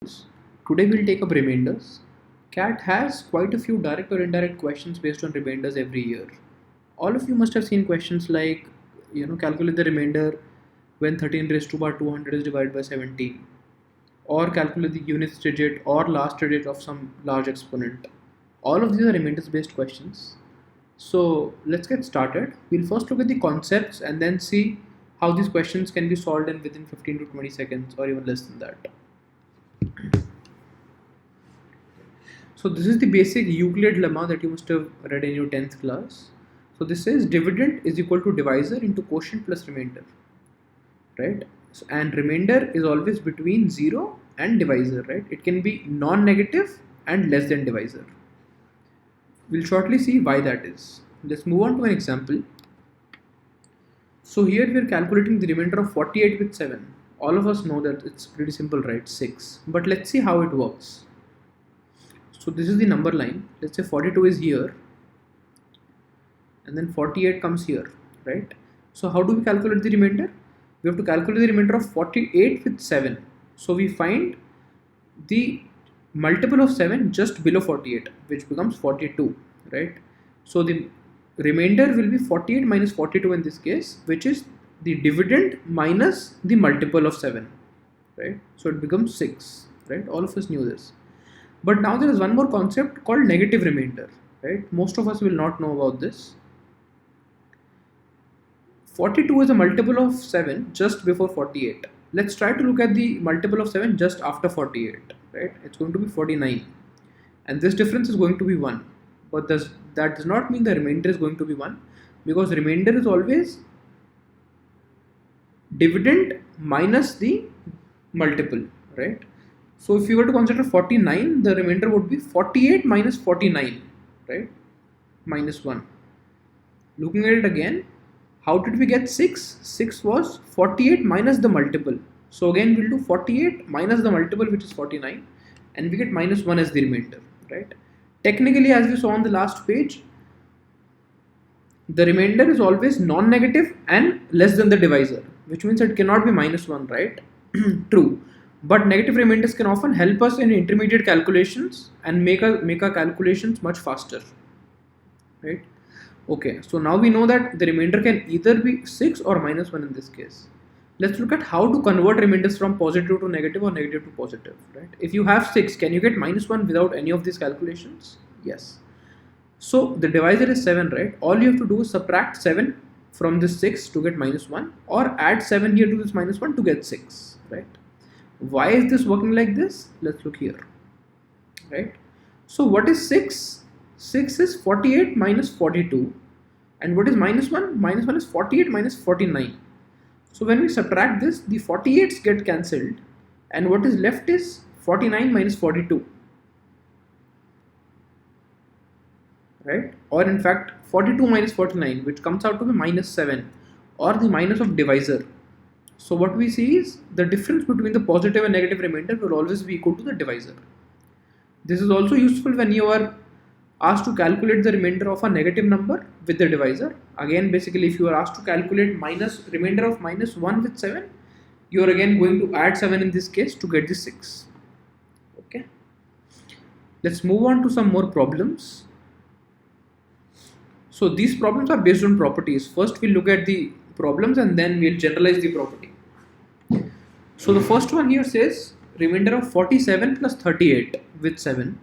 Today we'll take up remainders. CAT has quite a few direct or indirect questions based on remainders every year. All of you must have seen questions like, calculate the remainder when 13 raised to power 200 is divided by 17, or calculate the units digit or last digit of some large exponent. All of these are remainders based questions. So let's get started. We'll first look at the concepts and then see how these questions can be solved in within 15 to 20 seconds or even less than that. So this is the basic Euclid lemma that you must have read in your 10th class. So this says dividend is equal to divisor into quotient plus remainder, right? So, and remainder is always between 0 and divisor, right? It can be non-negative and less than divisor. We'll shortly see why that is. Let's move on to an example. So here we are calculating the remainder of 48 with 7. All of us know that it's pretty simple, right? 6. But let's see how it works. So this is the number line. Let's say 42 is here and then 48 comes here, right? So how do we calculate the remainder? We have to calculate the remainder of 48 with 7. So we find the multiple of 7 just below 48, which becomes 42, right? So the remainder will be 48 minus 42 in this case, which is the dividend minus the multiple of 7, right? So it becomes 6, right? All of us knew this. But now there is one more concept called negative remainder, right? Most of us will not know about this. 42 is a multiple of 7 just before 48. Let's try to look at the multiple of 7 just after 48, right? It's going to be 49. And this difference is going to be 1. But that does not mean the remainder is going to be 1, because remainder is always dividend minus the multiple, right? So if you were to consider 49, the remainder would be 48 minus 49, right? Minus 1. Looking at it again, how did we get 6? 6 was 48 minus the multiple. So again we'll do 48 minus the multiple, which is 49, and we get minus 1 as the remainder, right? Technically, as we saw on the last page, the remainder is always non-negative and less than the divisor, which means it cannot be minus 1, right? True. But negative remainders can often help us in intermediate calculations and make our calculations much faster, right? Okay, so now we know that the remainder can either be 6 or minus 1 in this case. Let's look at how to convert remainders from positive to negative or negative to positive, right? If you have 6, can you get minus 1 without any of these calculations? Yes. So the divisor is 7, right? All you have to do is subtract 7 from this 6 to get minus 1, or add 7 here to this minus 1 to get 6, right? Why is this working like this? Let's look here, right? So what is 6? 6 is 48 minus 42. And what is minus 1? Minus 1 is 48 minus 49. So when we subtract this, the 48s get cancelled, and what is left is 49 minus 42, right? Or in fact 42 minus 49, which comes out to be minus 7, or the minus of divisor. So what we see is the difference between the positive and negative remainder will always be equal to the divisor. This is also useful when you are asked to calculate the remainder of a negative number with the divisor. Again, basically, if you are asked to calculate remainder of minus 1 with 7, you are again going to add 7 in this case to get the 6. Okay. Let's move on to some more problems. So these problems are based on properties. First we'll look at the problems and then we'll generalize the property. So the first one here says remainder of 47 plus 38 with 7.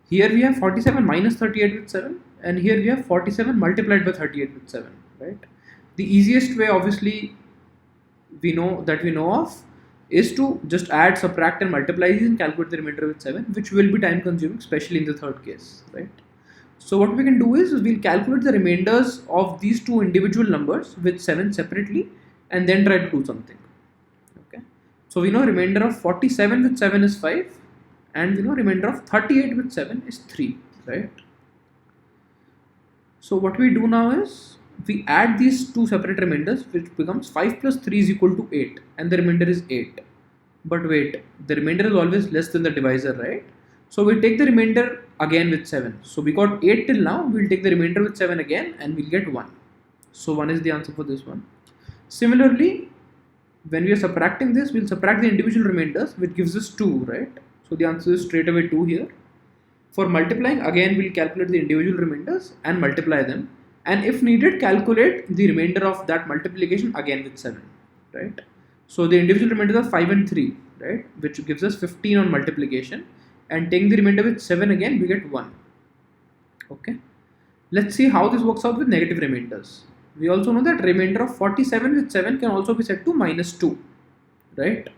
Here we have 47 minus 38 with 7, and here we have 47 multiplied by 38 with 7, right? The easiest way, obviously, we know of is to just add, subtract and multiply these and calculate the remainder with 7, which will be time consuming, especially in the third case, right? So what we can do is we'll calculate the remainders of these two individual numbers with 7 separately and then try to do something. Okay. So we know remainder of 47 with 7 is 5, and we know remainder of 38 with 7 is 3, right? So what we do now is we add these two separate remainders, which becomes 5 plus 3 is equal to 8, and the remainder is 8. But wait, the remainder is always less than the divisor, right? So we take the remainder again with 7. So we got 8 till now, we'll take the remainder with 7 again and we'll get 1. So 1 is the answer for this one. Similarly, when we are subtracting this, we'll subtract the individual remainders, which gives us 2, right? So the answer is straight away 2 here. For multiplying, again we'll calculate the individual remainders and multiply them, and if needed, calculate the remainder of that multiplication again with 7, right? So the individual remainders are 5 and 3, right, which gives us 15 on multiplication, and taking the remainder with 7 again, we get 1. Okay, let's see how this works out with negative remainders. We also know that remainder of 47 with 7 can also be set to -2, right?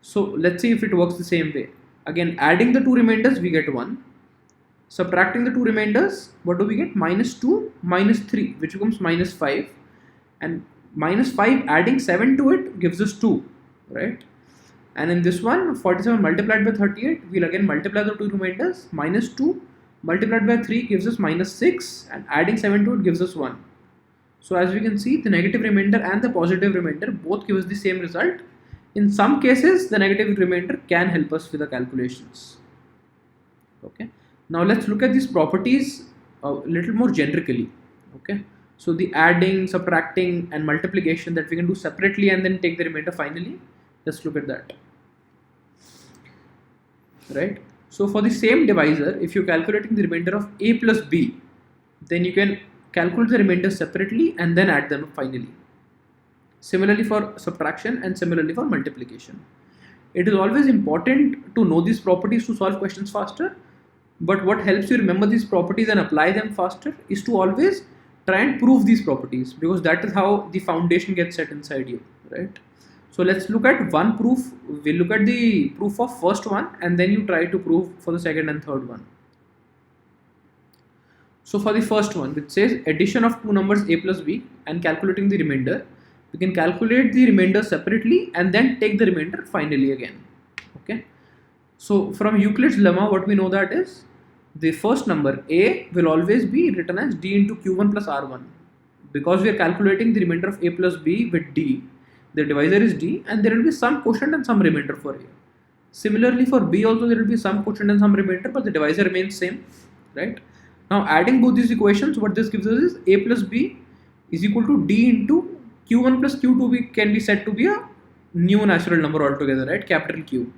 So let's see if it works the same way. Again, adding the two remainders, we get 1. Subtracting the two remainders, what do we get? -2 minus 3, which becomes -5. And -5 adding 7 to it gives us 2, right? And in this one, 47 multiplied by 38, we'll again multiply the two remainders. -2 multiplied by 3 gives us -6, and adding 7 to it gives us 1. So as we can see, the negative remainder and the positive remainder both give us the same result. In some cases, the negative remainder can help us with the calculations. Okay. Now let's look at these properties a little more generically. Okay. So the adding, subtracting, and multiplication that we can do separately and then take the remainder finally. Let's look at that. Right. So for the same divisor, if you're calculating the remainder of a plus b, then you can calculate the remainder separately and then add them up finally. Similarly for subtraction and similarly for multiplication. It is always important to know these properties to solve questions faster, but what helps you remember these properties and apply them faster is to always try and prove these properties, because that is how the foundation gets set inside you, right? So let's look at one proof. We'll look at the proof of first one and then you try to prove for the second and third one. So for the first one, which says addition of two numbers a plus b and calculating the remainder, we can calculate the remainder separately and then take the remainder finally again. Okay. So from Euclid's lemma, what we know that is the first number a will always be written as d into q1 plus r1, because we are calculating the remainder of a plus b with d. The divisor is d, and there will be some quotient and some remainder for a. Similarly for b also there will be some quotient and some remainder, but the divisor remains same, right? Now adding both these equations, what this gives us is a plus b is equal to d into q1 plus q2 can be said to be a new natural number altogether, right? Capital Q.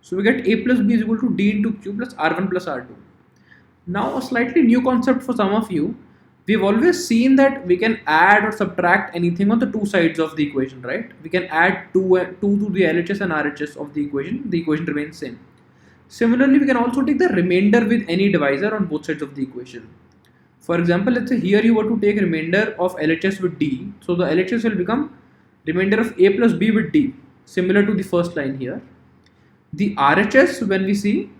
So we get a plus b is equal to d into q plus r1 plus r2. Now a slightly new concept for some of you. We've always seen that we can add or subtract anything on the two sides of the equation, right? We can add 2 to the LHS and RHS of the equation remains same. Similarly, we can also take the remainder with any divisor on both sides of the equation. For example, let's say here you were to take remainder of LHS with d, so the LHS will become remainder of a plus b with d, similar to the first line here. The RHS, when we see,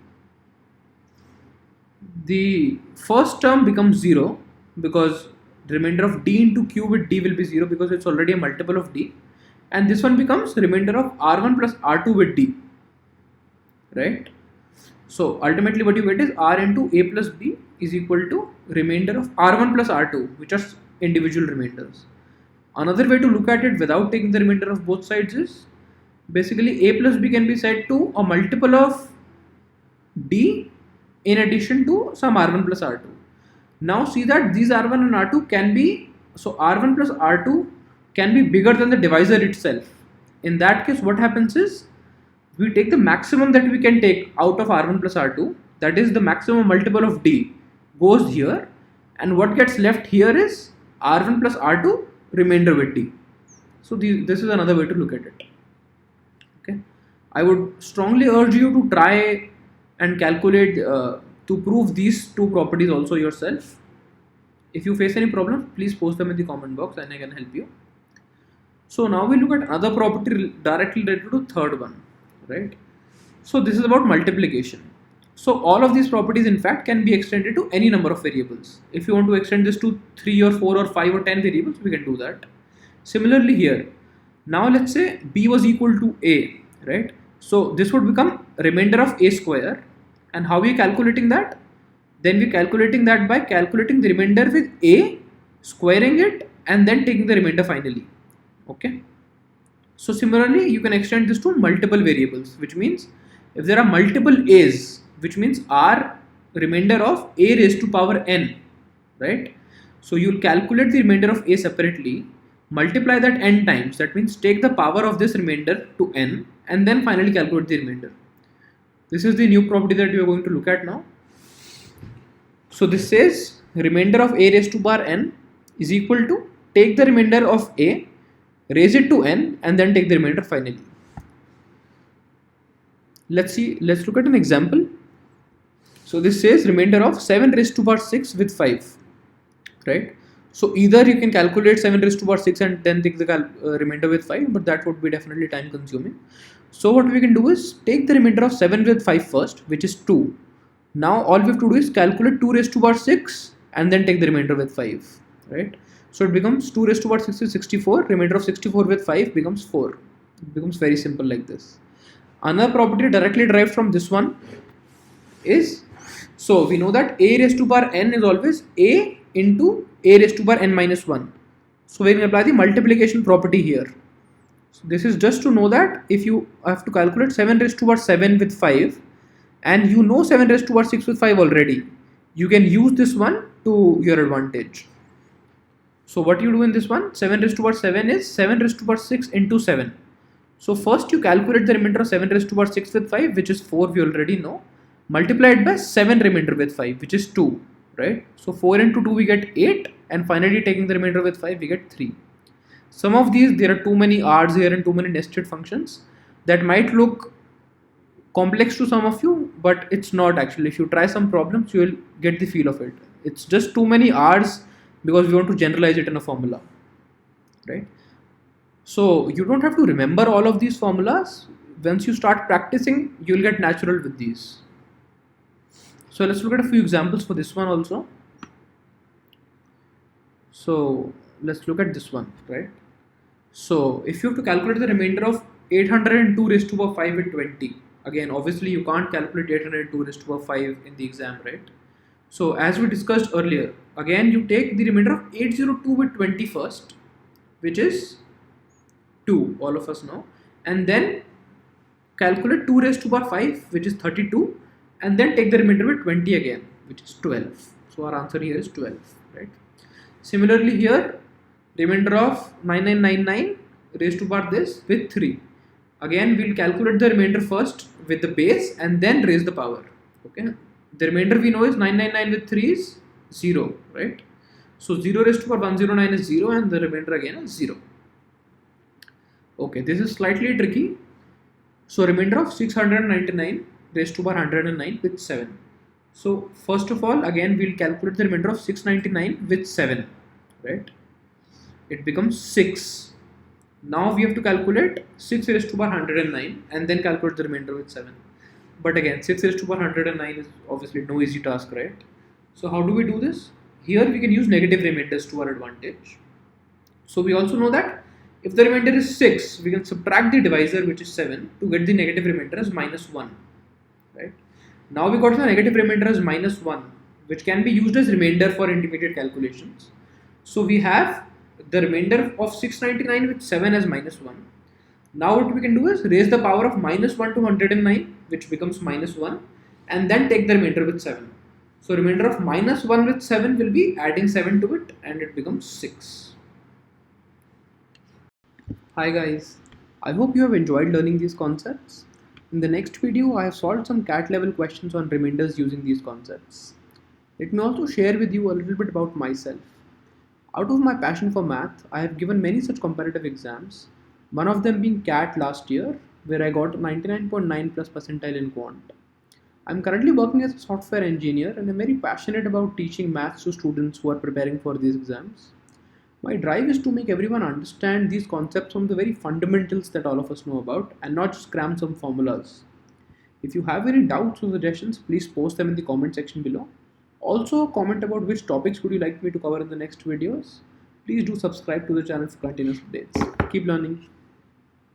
the first term becomes 0, because remainder of d into q with d will be 0 because it's already a multiple of d, and this one becomes remainder of r1 plus r2 with d, right? So ultimately what you get is r into a plus b is equal to remainder of r1 plus r2, which are individual remainders. Another way to look at it without taking the remainder of both sides is basically a plus b can be said to a multiple of d in addition to some r1 plus r2. Now see that these r1 and r2 can be, so r1 plus r2 can be bigger than the divisor itself. In that case, what happens is we take the maximum that we can take out of r1 plus r2, that is the maximum multiple of d goes here, and what gets left here is r1 plus r2 remainder with d. So this is another way to look at it. Okay, I would strongly urge you to try and calculate to prove these two properties also yourself. If you face any problem, please post them in the comment box and I can help you. So now we look at another property directly related to third one, right? So this is about multiplication. So all of these properties in fact can be extended to any number of variables. If you want to extend this to 3 or 4 or 5 or 10 variables, we can do that. Similarly here, now let's say b was equal to a, right? So this would become remainder of a square. And how are we calculating that? Then we're calculating that by calculating the remainder with a, squaring it, and then taking the remainder finally. Okay. So similarly, you can extend this to multiple variables, which means if there are multiple a's, which means r remainder of a raised to power n, right? So you'll calculate the remainder of a separately, multiply that n times. That means take the power of this remainder to n and then finally calculate the remainder. This is the new property that we are going to look at now. So this says remainder of a raised to power n is equal to take the remainder of a, raise it to n and then take the remainder finally. Let's look at an example. So this says remainder of 7 raised to power 6 with 5, right? So either you can calculate 7 raised to power 6 and then take the remainder with 5, but that would be definitely time consuming. So what we can do is take the remainder of 7 with 5 first, which is 2. Now all we have to do is calculate 2 raised to power 6 and then take the remainder with 5, right? So it becomes 2 raised to power 6 is 64, remainder of 64 with 5 becomes 4. It becomes very simple like this. Another property directly derived from this one is, so we know that a raised to power n is always a into a raised to power n minus 1. So we can apply the multiplication property here. So this is just to know that if you have to calculate 7 raised to power 7 with 5 and you know 7 raised to power 6 with 5 already, you can use this one to your advantage. So what you do in this one, 7 raised to power 7 is 7 raised to power 6 into 7. So first you calculate the remainder of 7 raised to power 6 with 5, which is 4, we already know, multiplied by 7 remainder with 5, which is 2, right? So 4 into 2 we get 8 and finally taking the remainder with 5 we get 3. Some of these, there are too many r's here and too many nested functions that might look complex to some of you, but it's not actually. If you try some problems, you will get the feel of it. It's just too many r's because we want to generalize it in a formula, right? So you don't have to remember all of these formulas. Once you start practicing, you'll get natural with these. So let's look at a few examples for this one also. So let's look at this one, right? So if you have to calculate the remainder of 802 raised to the power 5 with 20, again obviously you can't calculate 802 raised to the power 5 in the exam, right? So as we discussed earlier, again you take the remainder of 802 with 20 first, which is 2, all of us know, and then calculate 2 raised to the power 5, which is 32, and then take the remainder with 20 again, which is 12. So our answer here is 12, right? Similarly here, remainder of 9999 raised to the power this with 3. Again we'll calculate the remainder first with the base and then raise the power, okay? The remainder we know is 999 with 3 is 0, right? So 0 raised to the power 109 is 0 and the remainder again is 0. Okay, this is slightly tricky. So remainder of 699 raised to the power 109 with 7. So first of all, again we'll calculate the remainder of 699 with 7, right? It becomes 6. Now we have to calculate 6 raised to the power 109 and then calculate the remainder with 7. But again, 6 raised to the power 109 is obviously no easy task, right? So how do we do this? Here we can use negative remainders to our advantage. So we also know that if the remainder is 6, we can subtract the divisor, which is 7, to get the negative remainder as minus 1, right? Now we got the negative remainder as minus 1, which can be used as remainder for intermediate calculations. So we have the remainder of 699 with 7 as minus 1. Now what we can do is raise the power of minus 1 to 109, which becomes minus 1, and then take the remainder with 7. So remainder of minus 1 with 7 will be adding 7 to it and it becomes 6. Hi guys, I hope you have enjoyed learning these concepts. In the next video, I have solved some CAT level questions on remainders using these concepts. Let me also share with you a little bit about myself. Out of my passion for math, I have given many such competitive exams, one of them being CAT last year, where I got 99.9 plus percentile in quant. I'm currently working as a software engineer and I'm very passionate about teaching maths to students who are preparing for these exams. My drive is to make everyone understand these concepts from the very fundamentals that all of us know about and not just cram some formulas. If you have any doubts or suggestions, please post them in the comment section below. Also, comment about which topics would you like me to cover in the next videos. Please do subscribe to the channel for continuous updates. Keep learning.